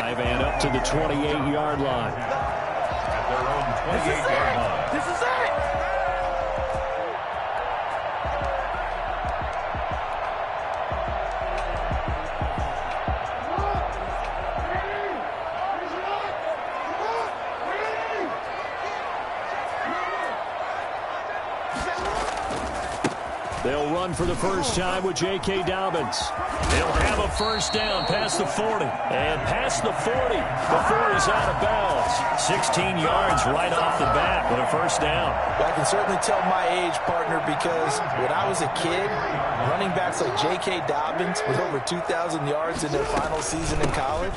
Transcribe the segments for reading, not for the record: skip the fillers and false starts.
drive and up to the 28-yard line. At their own 28-yard line. This is it! They'll run for the first time with J.K. Dobbins. They'll have a first down past the 40. And past the 40 before he's out of bounds. 16 yards right off the bat with a first down. Well, I can certainly tell my age, partner, because when I was a kid, running backs like J.K. Dobbins with over 2,000 yards in their final season in college,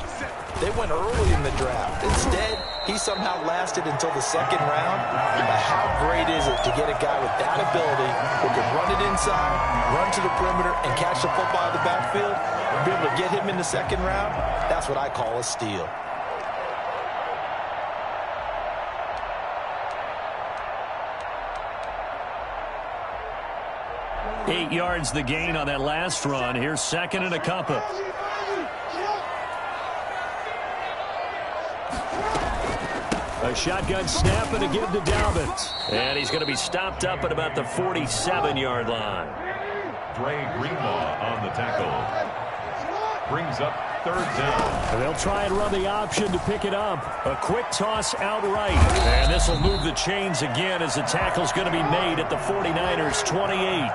they went early in the draft. Instead, he somehow lasted until the second round. But how great is it to get a guy with that ability who can run it inside, run to the perimeter, and catch the football out of the backfield? Be able to get him in the second round? That's what I call a steal. Eight yards the gain on that last run. Here's second and a couple. A shotgun snap and a give to Dobbins. And he's going to be stopped up at about the 47-yard line. Dre Greenlaw on the tackle. Brings up third down. And they'll try and run the option to pick it up. A quick toss outright. And this will move the chains again as the tackle's going to be made at the 49ers' 28.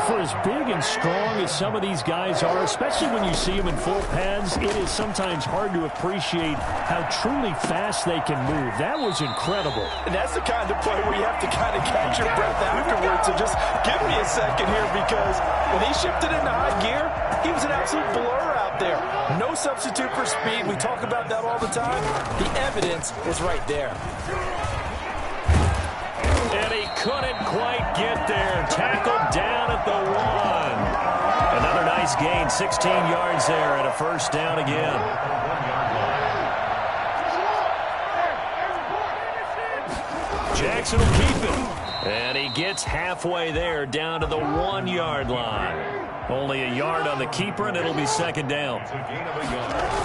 For as big and strong as some of these guys are, especially when you see them in full pads, it is sometimes hard to appreciate how truly fast they can move. That was incredible. And that's the kind of play where you have to kind of catch your breath afterwards. So just give me a second here, because when he shifted into high gear, he was an absolute blur out there. No substitute for speed. We talk about that all the time. The evidence was right there. And he couldn't quite get there. Tackled down at the 1. Another nice gain, 16 yards there, and a first down again. Jackson will keep it. And he gets halfway there, down to the 1-yard line. Only a yard on the keeper, and it'll be second down.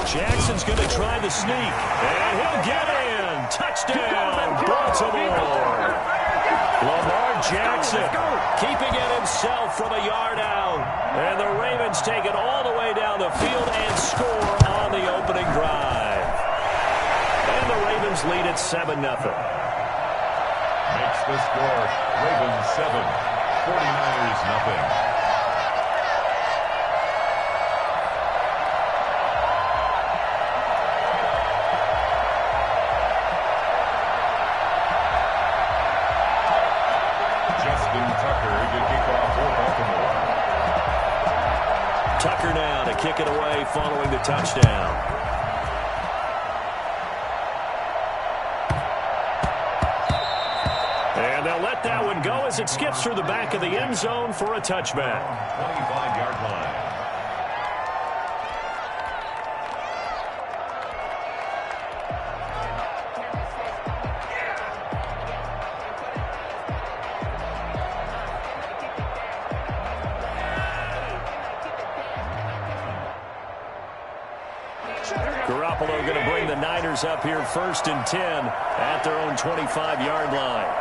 Jackson's going to try the sneak, and he'll get in. Touchdown, Baltimore. Lamar Jackson keeping it himself from a yard out. And the Ravens take it all the way down the field and score on the opening drive. And the Ravens lead at 7-0. Makes the score Ravens 7, 49ers nothing. Tucker now to kick it away following the touchdown. And they'll let that one go as it skips through the back of the end zone for a touchback. 25-yard line. Garoppolo going to bring the Niners up here first and 10 at their own 25-yard line.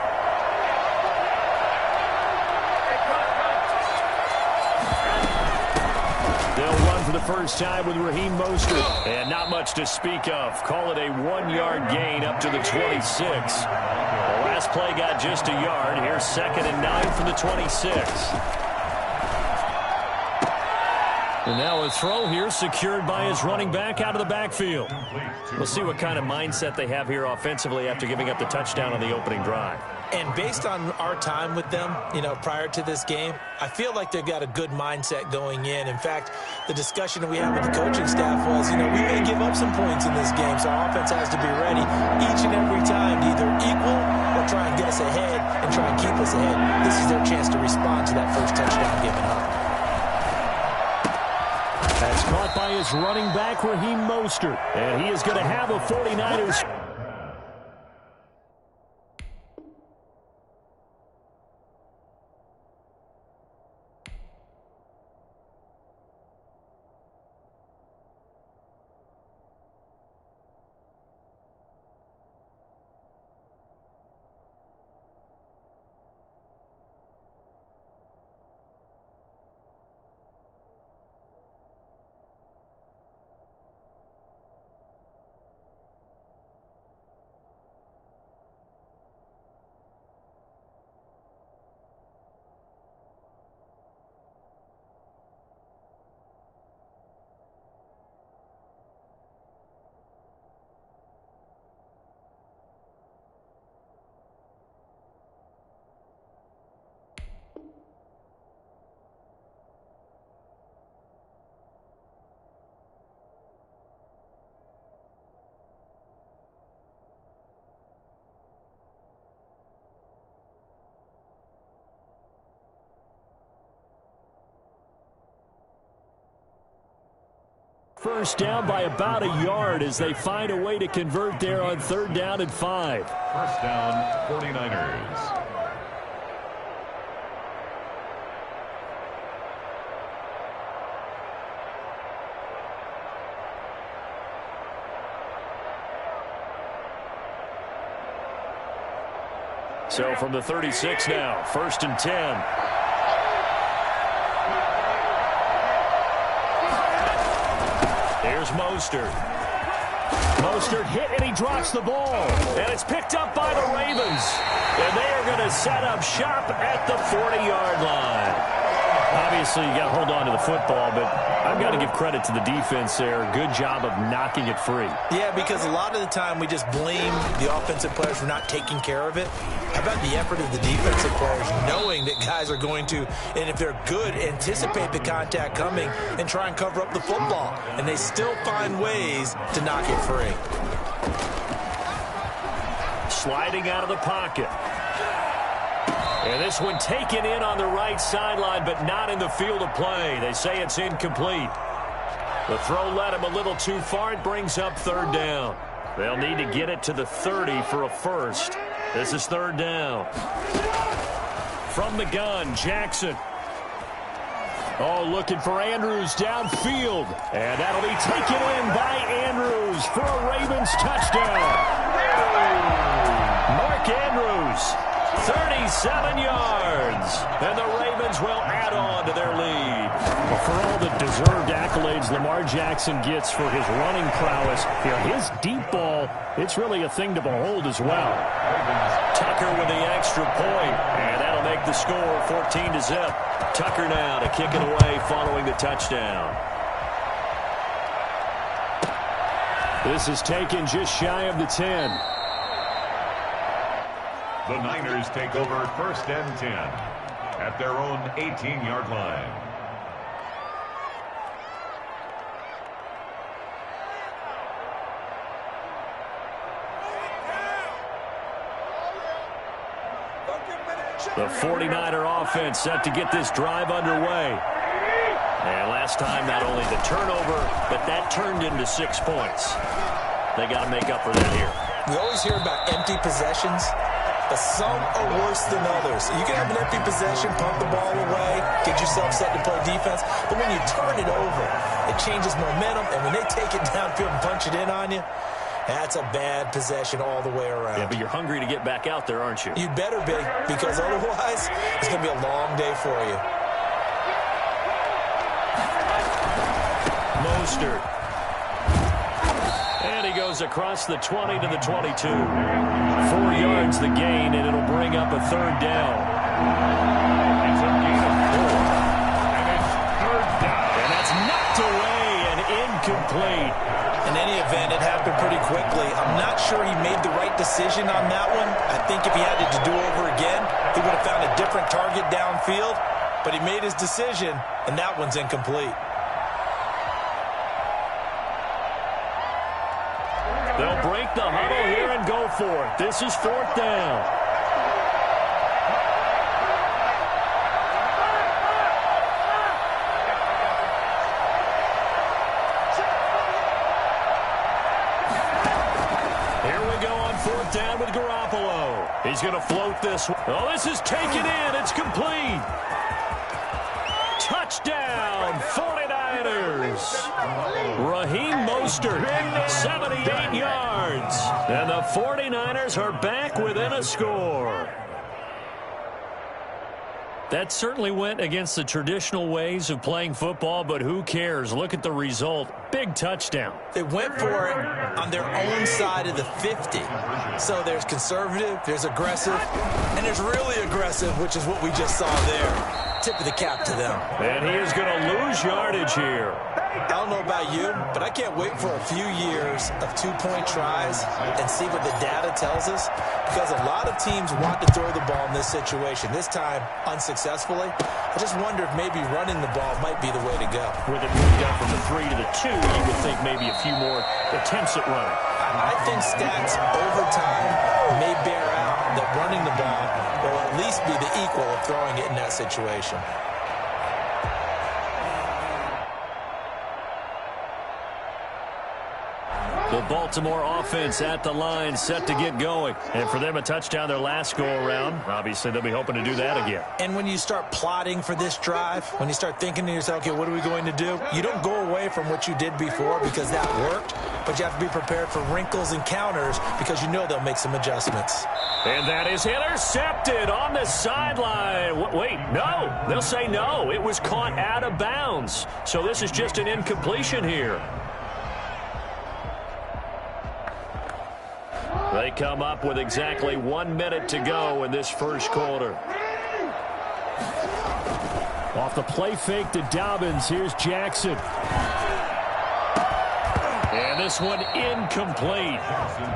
They'll run for the first time with Raheem Mostert. And not much to speak of. Call it a 1-yard gain up to the 26. The last play got just a yard. Here's second and 9 from the 26. And now a throw here secured by his running back out of the backfield. We'll see what kind of mindset they have here offensively after giving up the touchdown on the opening drive. And based on our time with them, prior to this game, I feel like they've got a good mindset going in. In fact, the discussion that we had with the coaching staff was, we may give up some points in this game, so our offense has to be ready each and every time to either equal or try and get us ahead and try and keep us ahead. This is their chance to respond to that first touchdown given up. That's caught by his running back, Raheem Mostert. And he is going to have a 49ers. First down by about a yard as they find a way to convert there on 3rd down and 5. First down, 49ers. So from the 36 now, 1st and 10. Here's Mostert. Mostert hit and he drops the ball. And it's picked up by the Ravens. And they are going to set up shop at the 40-yard line. Obviously, you got to hold on to the football, but I've got to give credit to the defense there. Good job of knocking it free. Yeah, because a lot of the time we just blame the offensive players for not taking care of it. How about the effort of the defensive players knowing that guys are going to, and if they're good, anticipate the contact coming and try and cover up the football. And they still find ways to knock it free. Sliding out of the pocket. And this one taken in on the right sideline, but not in the field of play. They say it's incomplete. The throw led him a little too far. It brings up 3rd down. They'll need to get it to the 30 for a first. This is 3rd down. From the gun, Jackson. Oh, looking for Andrews downfield. And that'll be taken in by Andrews for a Ravens touchdown. Mark Andrews. 37 yards, and the Ravens will add on to their lead. Well, for all the deserved accolades Lamar Jackson gets for his running prowess, his deep ball, it's really a thing to behold as well. Tucker with the extra point, and that'll make the score 14-zip. Tucker now to kick it away following the touchdown. This is taken just shy of the 10. The Niners take over 1st and 10 at their own 18-yard line. The 49er offense set to get this drive underway. And last time, not only the turnover, but that turned into 6 points. They got to make up for that here. We always hear about empty possessions. But some are worse than others. You can have an empty possession, pump the ball away, get yourself set to play defense. But when you turn it over, it changes momentum. And when they take it downfield and punch it in on you, that's a bad possession all the way around. Yeah, but you're hungry to get back out there, aren't you? You'd better be, because otherwise it's going to be a long day for you. Mostert. And he goes across the 20 to the 22. 4 yards the gain, and it'll bring up a 3rd down. It's a gain of 4. And it's 3rd down. And that's knocked away and incomplete. In any event, it happened pretty quickly. I'm not sure he made the right decision on that one. I think if he had it to do over again, he would have found a different target downfield. But he made his decision, and that one's incomplete. They'll break the huddle here and go for it. This is 4th down. Here we go on 4th down with Garoppolo. He's going to float this one. Oh, this is taken in. It's complete. Touchdown, 49ers. Raheem Mostert, 78 yards. And the 49ers are back within a score. That certainly went against the traditional ways of playing football, but who cares? Look at the result. Big touchdown. They went for it on their own side of the 50. So there's conservative, there's aggressive, and there's really aggressive, which is what we just saw there. Tip of the cap to them. And he is going to lose yardage here. I don't know about you, but I can't wait for a few years of two-point tries and see what the data tells us, because a lot of teams want to throw the ball in this situation. This time, unsuccessfully. I just wonder if maybe running the ball might be the way to go. With it moved up from the 3 to the 2, you would think maybe a few more attempts at running. I think stats over time may bear out that running the ball will at least be the equal of throwing it in that situation. The Baltimore offense at the line, set to get going. And for them, a touchdown their last go-around. Obviously, they'll be hoping to do that again. And when you start plotting for this drive, when you start thinking to yourself, okay, what are we going to do? You don't go away from what you did before because that worked, but you have to be prepared for wrinkles and counters because you know they'll make some adjustments. And that is intercepted on the sideline. Wait, no. They'll say no. It was caught out of bounds. So this is just an incompletion here. They come up with exactly 1 minute to go in this first quarter. Off the play fake to Dobbins. Here's Jackson. And this one incomplete.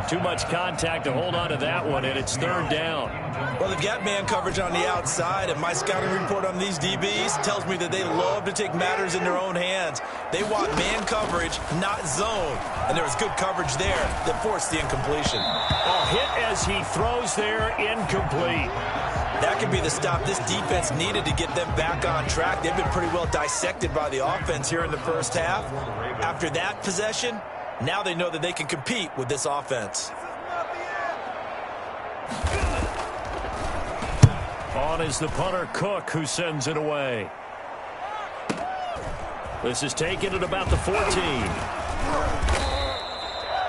Too much contact to hold on to that one, and it's third down. Well, they've got man coverage on the outside, and my scouting report on these DBs tells me that they love to take matters in their own hands. They want man coverage, not zone. And there was good coverage there that forced the incompletion. A hit as he throws there, incomplete. That could be the stop this defense needed to get them back on track. They've been pretty well dissected by the offense here in the first half. After that possession, now they know that they can compete with this offense. On is the punter, Cook, who sends it away. This is taken at about the 14.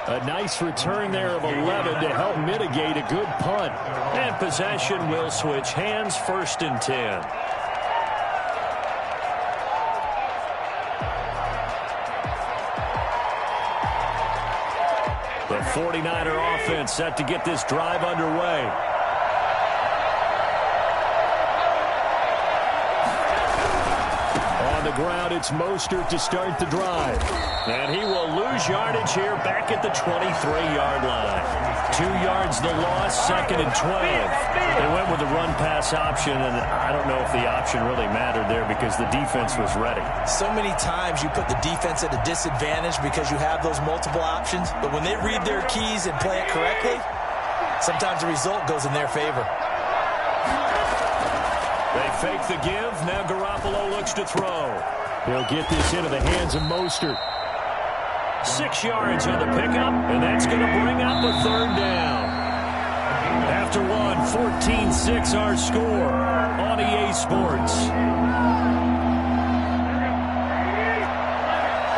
A nice return there of 11 to help mitigate a good punt. And possession will switch hands, 1st and 10. The 49er offense set to get this drive underway. On the ground, it's Mostert to start the drive. And he will lose yardage here back at the 23-yard line. 2 yards the loss, 2nd and 12. They went with the run-pass option, and I don't know if the option really mattered there because the defense was ready. So many times you put the defense at a disadvantage because you have those multiple options, but when they read their keys and play it correctly, sometimes the result goes in their favor. They fake the give. Now Garoppolo looks to throw. He'll get this into the hands of Mostert. 6 yards on the pickup, and that's going to bring up a third down. After one, 14-6 our score on EA Sports.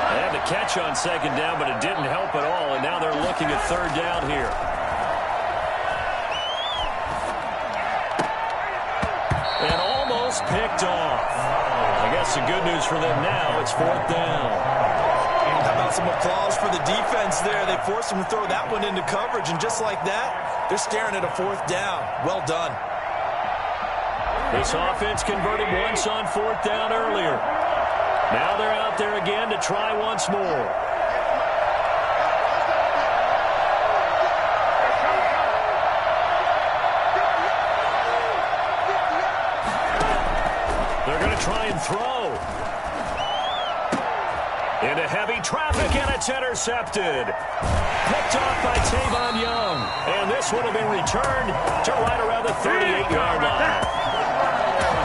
They had the catch on 2nd down, but it didn't help at all, and now they're looking at 3rd down here. And almost picked off. I guess the good news for them now, it's 4th down. How about some applause for the defense there? They forced him to throw that one into coverage, and just like that, they're staring at a 4th down. Well done. This offense converted once on 4th down earlier. Now they're out there again to try once more. They're going to try and throw. Into heavy traffic, and it's intercepted. Picked off by Tavon Young. And this one will be returned to right around the 38-yard line.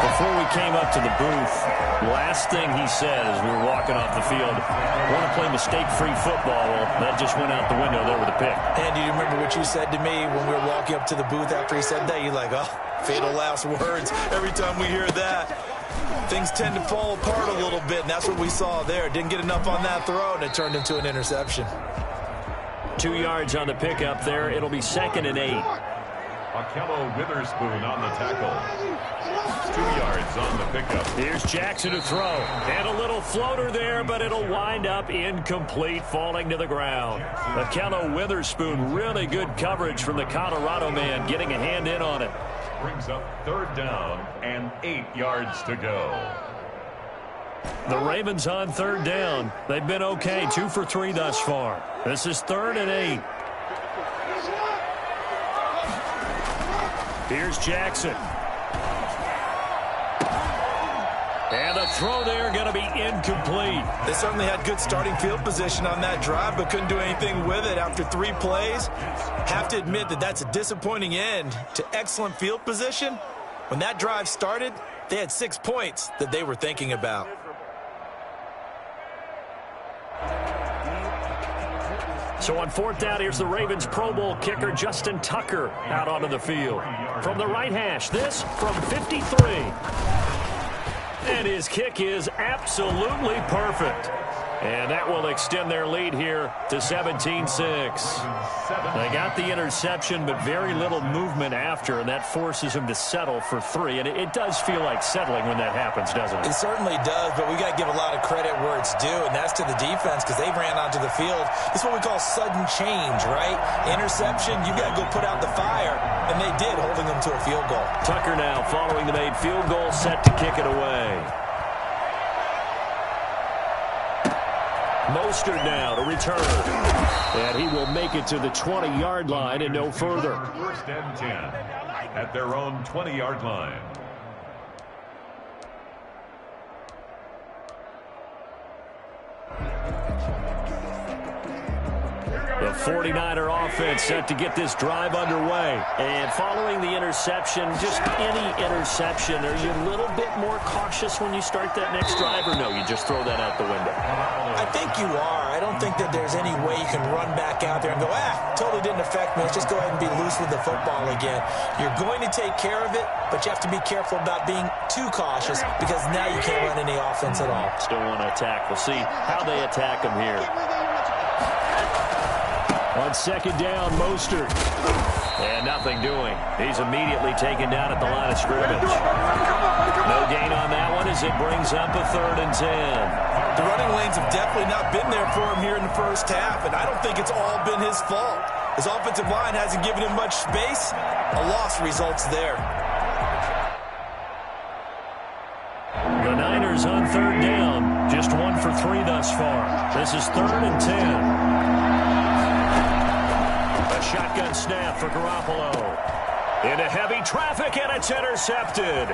Before we came up to the booth, last thing he said as we were walking off the field, want to play mistake-free football. Well, that just went out the window there with a pick. And do you remember what you said to me when we were walking up to the booth after he said that? You're like, oh, fatal last words. Every time we hear that, things tend to fall apart a little bit, and that's what we saw there. Didn't get enough on that throw, and it turned into an interception. 2 yards on the pickup there. It'll be 2nd and 8. Akello Witherspoon on the tackle. 2 yards on the pickup. Here's Jackson to throw. And a little floater there, but it'll wind up incomplete, falling to the ground. Akello Witherspoon, really good coverage from the Colorado man, getting a hand in on it. Brings up 3rd down and 8 yards to go. The Ravens on 3rd down. They've been okay, 2 for 3 thus far. This is 3rd and 8. Here's Jackson. And a throw there going to be incomplete. They certainly had good starting field position on that drive, but couldn't do anything with it after 3 plays. Have to admit that that's a disappointing end to excellent field position. When that drive started, they had 6 points that they were thinking about. So on fourth down, here's the Ravens Pro Bowl kicker Justin Tucker out onto the field. From the right hash, this from 53. And his kick is absolutely perfect. And that will extend their lead here to 17-6. They got the interception, but very little movement after, and that forces him to settle for 3. And it does feel like settling when that happens, doesn't it? It certainly does, but we got to give a lot of credit where it's due, and that's to the defense because they ran onto the field. It's what we call sudden change, right? Interception, you got to go put out the fire, and they did, holding them to a field goal. Tucker now following the made field goal, set to kick it away. Mostert now to return. And he will make it to the 20-yard line and no further. First and 10 at their own 20-yard line. The 49er offense set to get this drive underway. And following the interception, just any interception, are you a little bit more cautious when you start that next drive, or no, you just throw that out the window? I think you are. I don't think that there's any way you can run back out there and go, totally didn't affect me. Let's just go ahead and be loose with the football again. You're going to take care of it, but you have to be careful about being too cautious because now you can't run any offense at all. Still want to attack. We'll see how they attack him here. On second down, Mostert. And nothing doing. He's immediately taken down at the line of scrimmage. No gain on that one as it brings up a 3rd and 10. The running lanes have definitely not been there for him here in the first half, and I don't think it's all been his fault. His offensive line hasn't given him much space. A loss results there. The Niners on 3rd down. Just 1 for 3 thus far. This is 3rd and 10. Shotgun snap for Garoppolo. Into heavy traffic, and it's intercepted.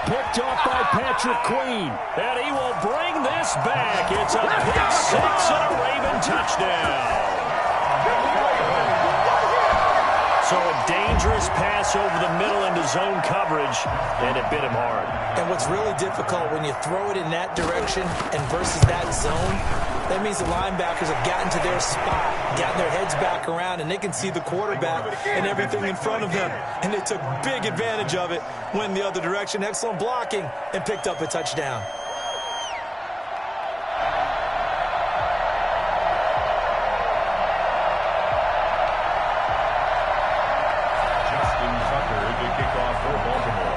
Picked off by Patrick Queen. And he will bring this back. It's a pick 6 and a Raven touchdown. So a dangerous pass over the middle into zone coverage, and it bit him hard. And what's really difficult when you throw it in that direction and versus that zone, that means the linebackers have gotten to their spot, gotten their heads back around, and they can see the quarterback and everything in front of them. And they took big advantage of it, went the other direction, excellent blocking, and picked up a touchdown. Justin Tucker to kick off for Baltimore.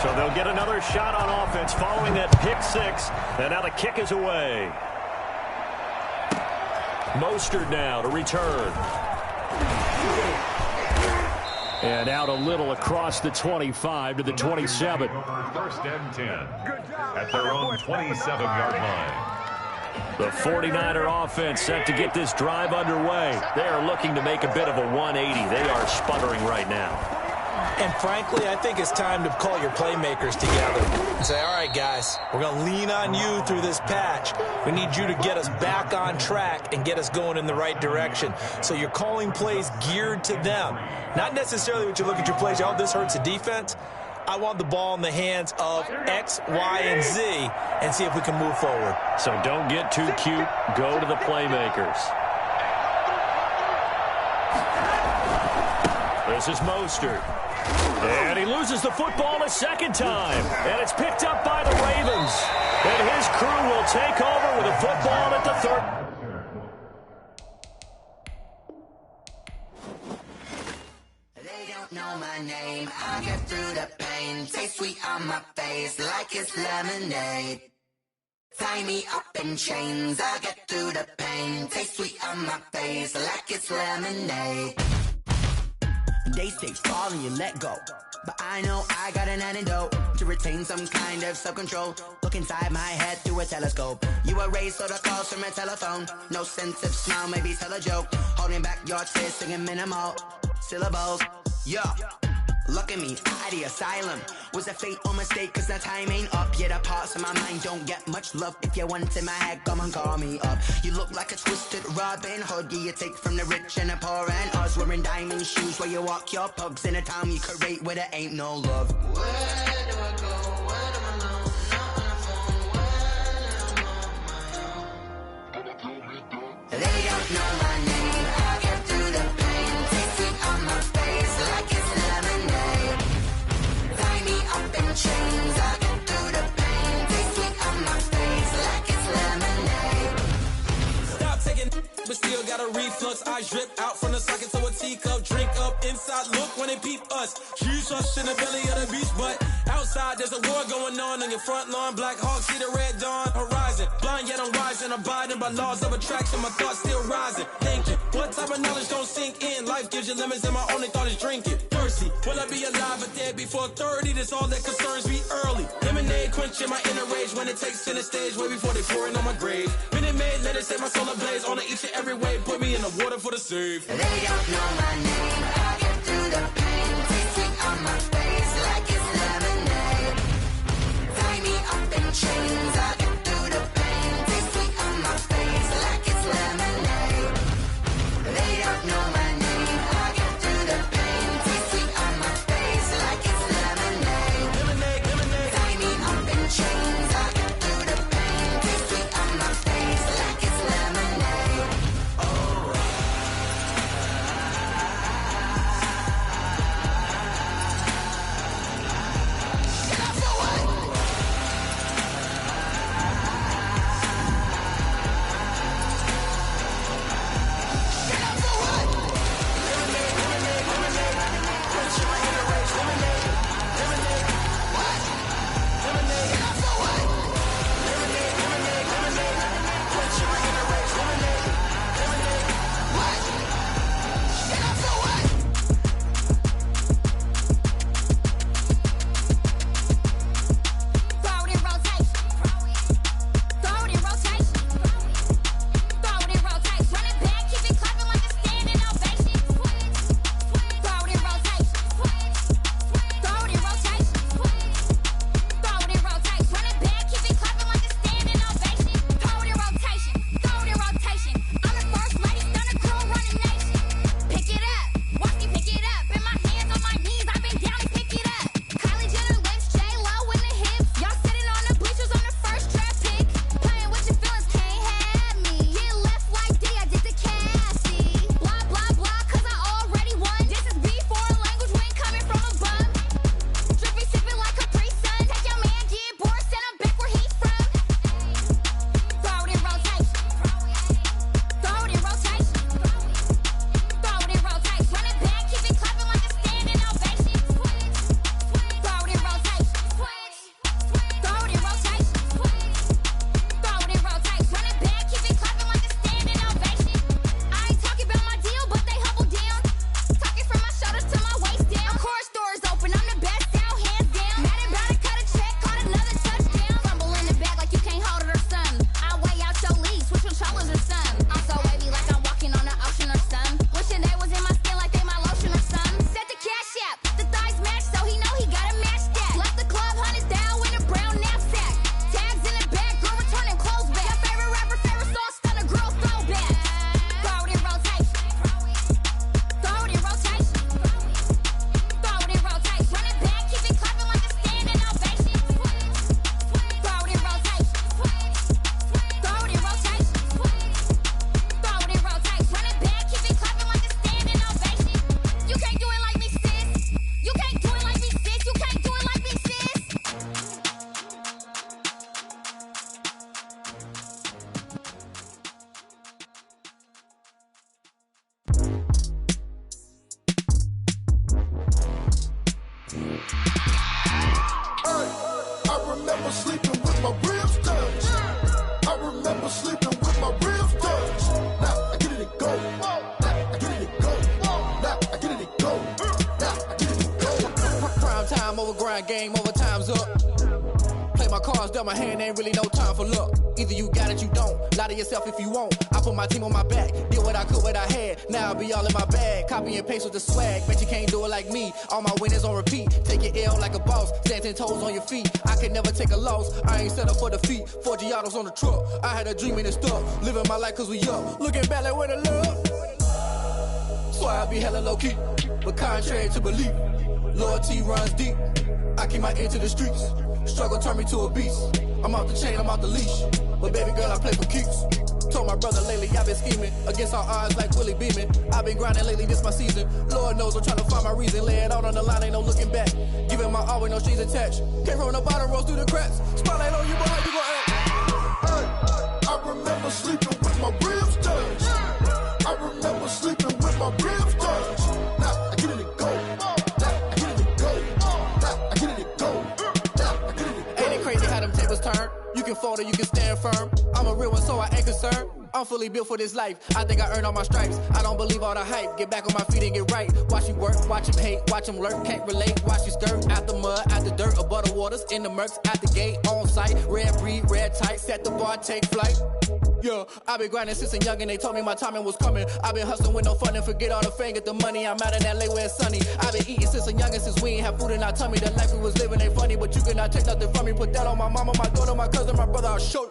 So they'll get another shot on offense following that pick 6. And now the kick is away. Mostert now to return. And out a little across the 25 to the 27. First and 10 at their own 27-yard line. The 49er offense set to get this drive underway. They are looking to make a bit of a 180. They are sputtering right now. And frankly, I think it's time to call your playmakers together and say, all right, guys, we're going to lean on you through this patch. We need you to get us back on track and get us going in the right direction. So you're calling plays geared to them. Not necessarily what you look at your plays, oh, this hurts the defense. I want the ball in the hands of X, Y, and Z and see if we can move forward. So don't get too cute. Go to the playmakers. This is Mostert. And he loses the football a second time. And it's picked up by the Ravens. And his crew will take over with a football at the 3rd. They don't know my name. I get through the pain. Taste sweet on my face like it's lemonade. Tie me up in chains. I get through the pain. Taste sweet on my face like it's lemonade. They say fall and you let go, but I know I got an antidote to retain some kind of self-control. Look inside my head through a telescope. You erase all the calls from a telephone. No sense of smile, maybe tell a joke. Holding back your tears, singing minimal syllables. Yo, look at me, out of the asylum. Was a fate or mistake, cause the time ain't up. Yet the parts of my mind don't get much love. If you want in my head, come and call me up. You look like a twisted Robin Hood. Yeah, you take from the rich and the poor and us. Wearing diamond shoes where you walk your pugs in a town you create where there ain't no love. Where do I go? When am I alone? Not on the phone. When I'm on my own. got a reflux. I drip out from the socket to a teacup. Drink up inside, look when they peep us. Jesus in the belly of the beast, but outside there's a war going on your front lawn. Black Hawk, see the red dawn horizon. Blind yet I'm rising, abiding by laws of attraction. My thoughts still rising, thinking, what type of knowledge don't sink in? Life gives you lemons and my only thought is drinking. Thirsty, will I be alive or dead before 30? That's all that concerns me early. Lemonade quenching my inner rage when it takes center stage way before they pouring on my grave. Minute Maid, let it set my soul ablaze on each and every way. Put me in the water for the save. They don't know my name. I get through the pain. Taste sweet on my face like it's lemonade. Tie me up in chains. I get through the pain. Taste sweet on my face like it's lemonade. They don't know my name. I get through the pain. Taste sweet on my face like it's lemonade. Lemonade, lemonade. Tie me up in chains. I get through the pain. Taste sweet on my face like it's lemonade. Game over, time's up. Play my cards, dealt my hand, ain't really no time for luck. Either you got it, you don't. Lie to yourself if you won't. I put my team on my back, did what I could, what I had. Now I'll be all in my bag. Copy and paste with the swag. Bet you can't do it like me. All my winners on repeat. Take your L like a boss. Stand 10 toes on your feet. I can never take a loss. I ain't set up for defeat. 4 Giottos on the truck. I had a dream and it stuck. Living my life cause we up. Looking back like where the love. Swear I be hella low key. But contrary to belief, loyalty runs deep. I keep my ear to the streets. Struggle turned me to a beast. I'm out the chain, I'm out the leash. But baby girl, I play for keeps. Told my brother lately, I've been scheming. Against all odds like Willie Beeman. I've been grinding lately, this my season. Lord knows I'm trying to find my reason. Lay it out on the line, ain't no looking back. Giving my all with no strings attached. Came from the bottom, rose through the cracks. Spotlight on you, boy, how you gon' act? I remember sleeping with my ribs touched. I my rims touch. Nah, I get it, it go. Nah, I get it, it go. Nah, I get it, it go. Nah, I get it, it go. Ain't it crazy how them tables turn? You can fold or you can stand firm. I'm a real one, so I ain't concerned. I'm fully built for this life. I think I earned all my stripes. I don't believe all the hype. Get back on my feet and get right. Watch you work, watch him hate, watch him lurk. Can't relate, watch you skirt. Out the mud, out the dirt, above the waters, in the murks, at the gate, on site. Red breed, red tight, set the bar, take flight. Yeah, I been grinding since a young and they told me my timing was coming. I been hustling with no fun and forget all the fame, get the money. I'm out in LA where it's sunny. I been eating since a young and since we ain't have food in our tummy. The life we was living ain't funny, but you cannot take nothing from me. Put that on my mama, my daughter, my cousin, my brother, I'll show you.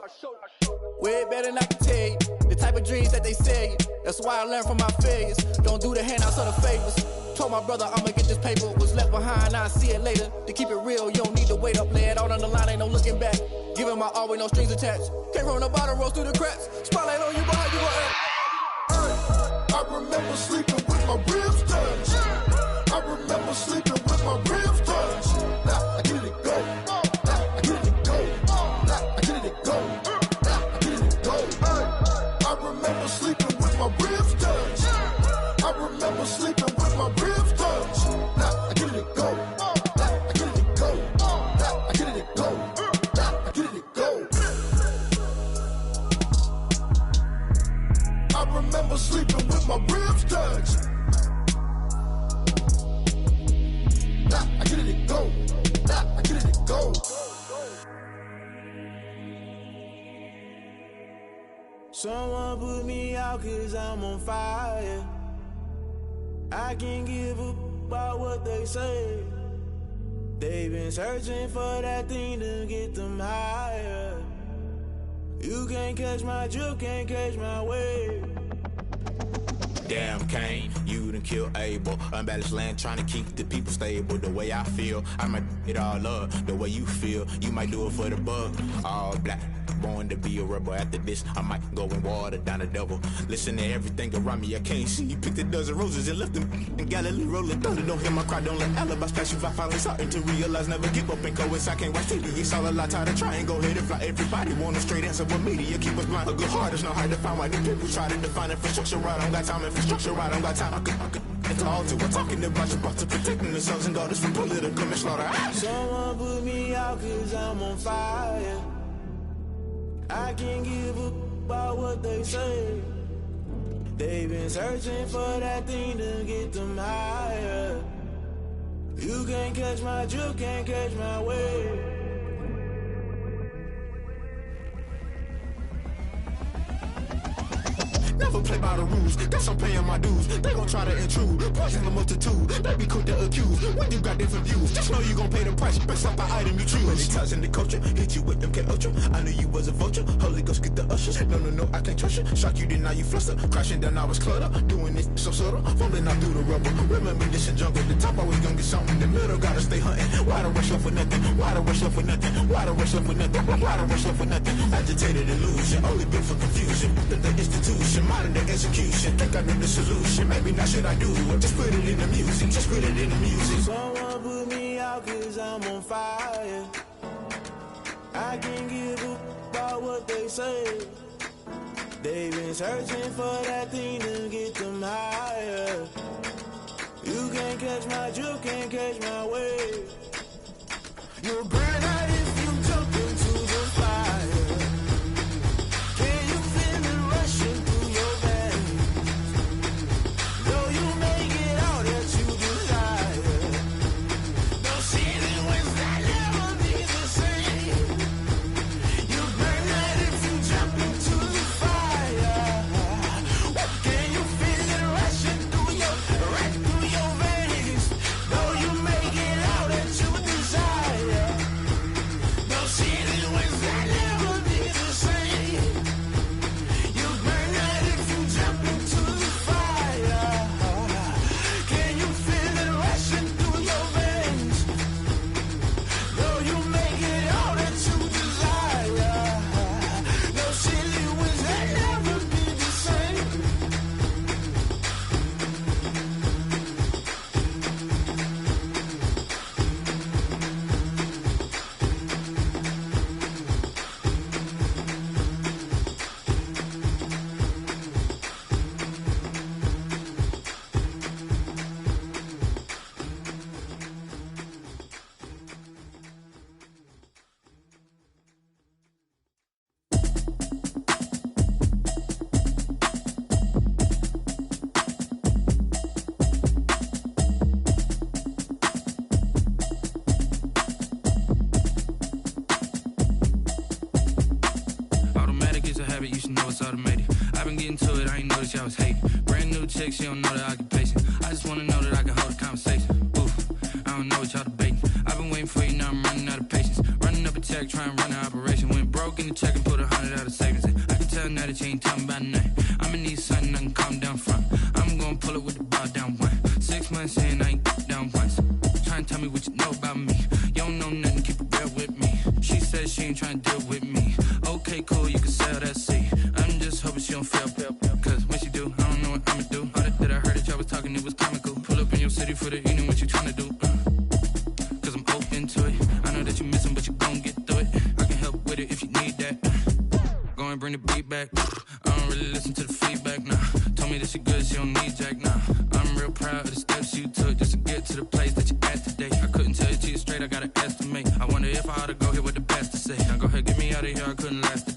Way better than I can tell you. The type of dreams that they sell you. That's why I learned from my failures. Don't do the handouts or the favors. Told my brother I'ma get this paper. Was left behind, I'll see it later. To keep it real, you don't need to wait up. Lay it out on the line, ain't no looking back. Giving my all with no strings attached. Came from the bottom, rose through the cracks. Spotlight on you, but how you gon' act? I remember sleeping with my ribs touched. I remember sleeping with my ribs touched. Nah, I get it, it go. Nah, I get it, it go. Nah, I get it, it go. Nah, I get it, it go. I remember sleeping with my ribs touched. I remember sleeping with my ribs touched. Nah, I get it, it go. Nah, I get it, it go. Nah, I get it, it go. Nah, I get it, it go. I remember sleeping with my ribs touched. Nah, I get it, it go. Nah, I get it, it go. Someone put me out 'cause I'm on fire. I can't give up about what they say. They've been searching for that thing to get them higher. You can't catch my drift, can't catch my wave. Damn, Kane, you done killed Abel. Unbalanced land, trying to keep the people stable. The way I feel, I might it all up. The way you feel, you might do it for the bug. All black, born to be a rebel. After this, I might go and water down the devil. Listen to everything around me, I can't see. Picked a dozen roses and left them in Galilee rolling thunder. Don't hear my cry, don't let alibis pass you. I finally starting to realize, never give up and go inside. Can't watch TV, it's all a lot. Tired of trying, go ahead and fly. Everybody want a straight answer, but media keep us blind. A good heart is not hard to find. Why the people try to define infrastructure right? I don't got time, infrastructure right? I don't got time. I could talk to. We're talking about your about to protecting the sons and daughters from political manslaughter. Someone put me out 'cause I'm on fire. I can't give up about what they say. They've been searching for that thing to get them higher. You can't catch my drift, can't catch my wave. Never play by the rules, guess I'm paying my dues. They gon' try to intrude, poison the multitude. They be quick to accuse, when you got different views. Just know you gon' pay the price, based off the item you choose. When it ties in the culture, hit you with MK Ultra. I knew you was a vulture, Holy Ghost get the ushers. No, I can't trust you. Shock you, then now you fluster. Crashing down, I was cluttered. Doing this so subtle, fumbling out through the rubble. Remember this in jungle, the top always gonna get something. The middle gotta stay hunting. Why the rush left with nothing? Why the rush left with nothing? Why the rush left with nothing? Why the rush left with nothing? Agitated illusion, only built for confusion. The institution, modern day execution. Think I know the solution. Maybe not should I do it? Just put it in the music. Just put it in the music. Someone put me out 'cause I'm on fire. I can't give up about what they say. They've been searching for that thing to get them higher. You can't catch my drift, can't catch my wave. You'll burn out if you jump into the fire. Can you feel it rushing through your veins? Though you may get all that you desire, no season wins that never be the same. You burn out if you jump into the fire. Can you feel it rushing through your veins? Though you may get all that you desire. noticed y'all was hating. Brand new chick, she don't know the occupation. I just wanna know that I can hold a conversation. Oof, I don't know what y'all debating. I've been waiting for you, now I'm running out of patience. Running up a check, trying to run an operation. Went broke in the check and put 100 out of savings in. I can tell now that you ain't talking about nothing. I'ma need something I can calm down front. I'm gonna pull it with the bar down one. 6 months in, I ain't down once. Trying to tell me what you know about me. You don't know nothing, keep it real with me. She said she ain't trying to deal with me. Okay, cool, you can sell that seed. I'm just hoping she don't fail. Cause when she do, I don't know what I'ma do. All that I heard that y'all was talking, it was comical. Pull up in your city for the evening, what you trying to do? Cause I'm open to it. I know that you missing, but you gon' get through it. I can help with it if you need that. Go and bring the beat back. I don't really listen to the feedback, nah. Told me that she good, she don't need jack, nah. I'm real proud of the steps you took just to get to the place that you at today. I couldn't tell you to you straight, I gotta estimate. I wonder if I ought to go here with the best to say. Now go ahead, get me out of here, I couldn't last